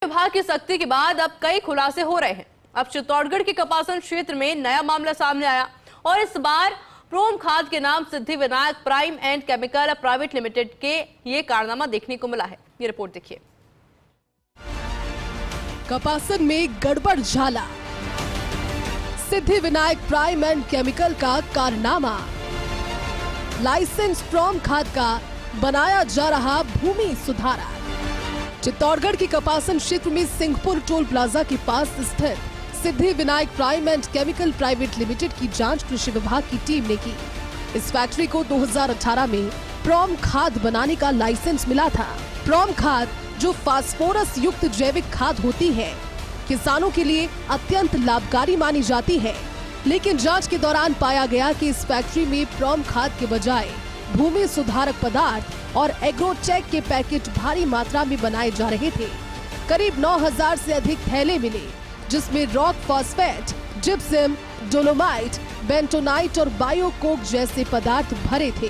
विभाग की सख्ती के बाद अब कई खुलासे हो रहे हैं। अब चित्तौड़गढ़ के कपासन क्षेत्र में नया मामला सामने आया और इस बार प्रोम खाद के नाम Siddhi Vinayak prime and chemical private limited के ये कारनामा देखने को मिला है। ये रिपोर्ट देखिए। कपासन में गड़बड़ झाला, सिद्धि विनायक प्राइम एंड केमिकल का कारनामा, लाइसेंस प्रोम खाद का बनाया जा रहा भूमि सुधारा। चित्तौड़गढ़ के कपासन क्षेत्र में सिंहपुर टोल प्लाजा के पास स्थित Siddhi Vinayak prime and chemical private limited की जांच कृषि विभाग की टीम ने की। इस फैक्ट्री को 2018 में प्रोम खाद बनाने का लाइसेंस मिला था। प्रोम खाद जो फास्फोरस युक्त जैविक खाद होती है, किसानों के लिए अत्यंत लाभकारी मानी जाती है, लेकिन जांच के दौरान पाया गया कि इस फैक्ट्री में प्रोम खाद के बजाय भूमि सुधारक पदार्थ और एग्रोटेक के पैकेट भारी मात्रा में बनाए जा रहे थे। करीब 9000 से अधिक थैले मिले, जिसमें rock phosphate, gypsum, dolomite, bentonite और बायोकोक जैसे पदार्थ भरे थे।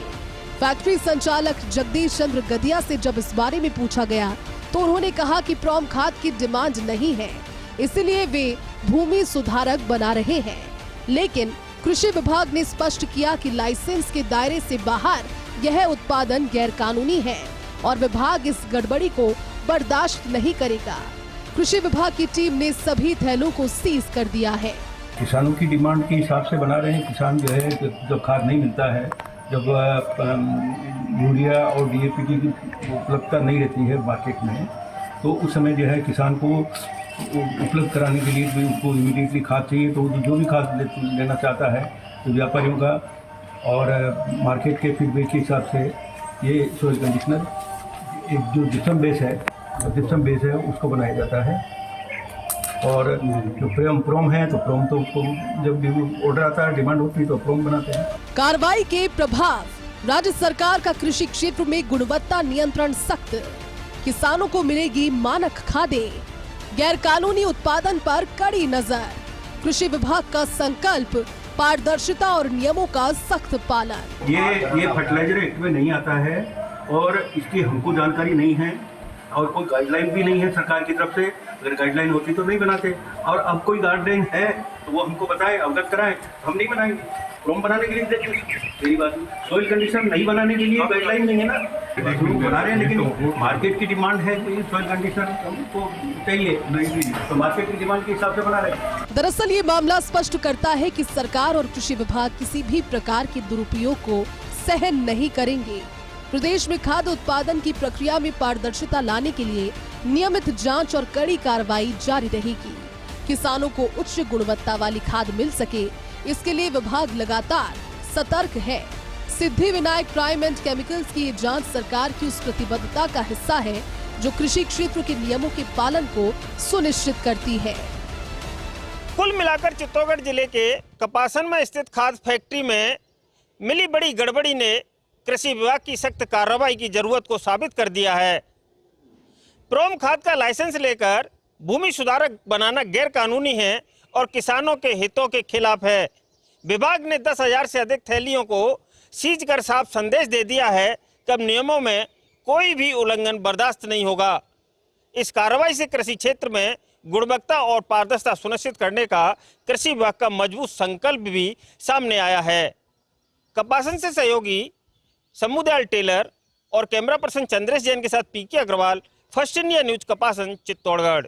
फैक्ट्री संचालक जगदीश चंद्र गदिया से जब इस बारे में पूछा गया तो उन्होंने कहा कि प्रोम खाद की डिमांड नहीं है, इसलिए वे भूमि सुधारक बना रहे हैं। लेकिन कृषि विभाग ने स्पष्ट किया कि लाइसेंस के दायरे से बाहर यह उत्पादन गैरकानूनी है और विभाग इस गड़बड़ी को बर्दाश्त नहीं करेगा। कृषि विभाग की टीम ने सभी थैलों को सीज कर दिया है। किसानों की डिमांड के हिसाब से बना रहे हैं। किसान जो है, जब खाद नहीं मिलता है, जब यूरिया और डीएपी की उपलब्धता नहीं रहती है मार्केट में, तो उस समय जो है किसान को उपलब्ध कराने के लिए उनको इमीडिएटली खाद चाहिए। तो जो भी खाद लेना चाहता है तो व्यापारियों का और मार्केट के फीडबैक के हिसाब से ये सॉइल कंडीशनर एक जो जिप्सम बेस है उसको बनाया जाता है। और जो प्रोम है तो प्रोम तो उसको जब ऑर्डर आता है, डिमांड होती है तो प्रोम बनाते हैं। कार्रवाई के प्रभाव, राज्य सरकार का कृषि क्षेत्र में गुणवत्ता नियंत्रण सख्त, किसानों को मिलेगी मानक खादें, गैरकानूनी उत्पादन पर कड़ी नजर। कृषि विभाग का संकल्प पारदर्शिता और नियमों का सख्त पालन। ये फर्टिलाइजर एक्ट में नहीं आता है और इसकी हमको जानकारी नहीं है और कोई गाइडलाइन भी नहीं है सरकार की तरफ से। अगर गाइडलाइन होती तो नहीं बनाते, और अब कोई गाइडलाइन है तो वो हमको बताए, अवगत कराए, हम नहीं बनाएंगे। प्रोम बनाने के लिए मेरी बात, सॉइल कंडीशन नहीं बनाने के लिए गाइडलाइन नहीं है ना, बना रहे हैं। लेकिन मार्केट की डिमांड है कि सॉइल कंडीशन हमको चाहिए, नहीं तो मार्केट की डिमांड के हिसाब से बना रहे हैं। दरअसल ये मामला स्पष्ट करता है कि सरकार और कृषि विभाग किसी भी प्रकार के दुरुपयोग को सहन नहीं करेंगे। प्रदेश में खाद्य उत्पादन की प्रक्रिया में पारदर्शिता लाने के लिए नियमित जांच और कड़ी कार्रवाई जारी रहेगी। किसानों को उच्च गुणवत्ता वाली खाद मिल सके, इसके लिए विभाग लगातार सतर्क है। सिद्धि विनायक प्राइम एंड केमिकल्स की ये जांच सरकार की उस प्रतिबद्धता का हिस्सा है जो कृषि क्षेत्र के नियमों के पालन को सुनिश्चित करती है। कुल मिलाकर चित्तौड़गढ़ जिले के कपासन में स्थित खाद फैक्ट्री में मिली बड़ी गड़बड़ी ने कृषि विभाग की सख्त कार्रवाई की जरूरत को साबित कर दिया है। प्रोम खाद का लाइसेंस लेकर भूमि सुधारक बनाना गैर कानूनी है और किसानों के हितों के खिलाफ है। विभाग ने 10,000 से अधिक थैलियों को सीज कर साफ संदेश दे दिया है कि अब नियमों में कोई भी उल्लंघन बर्दाश्त नहीं होगा। इस कार्रवाई से कृषि क्षेत्र में गुणवत्ता और पारदर्शिता सुनिश्चित करने का कृषि विभाग का मजबूत संकल्प भी सामने आया है। कपासन से सहयोगी समुदयाल टेलर और कैमरा पर्सन चंद्रेश जैन के साथ PK Agrawal, First India News, Kapasan, Chittorgarh.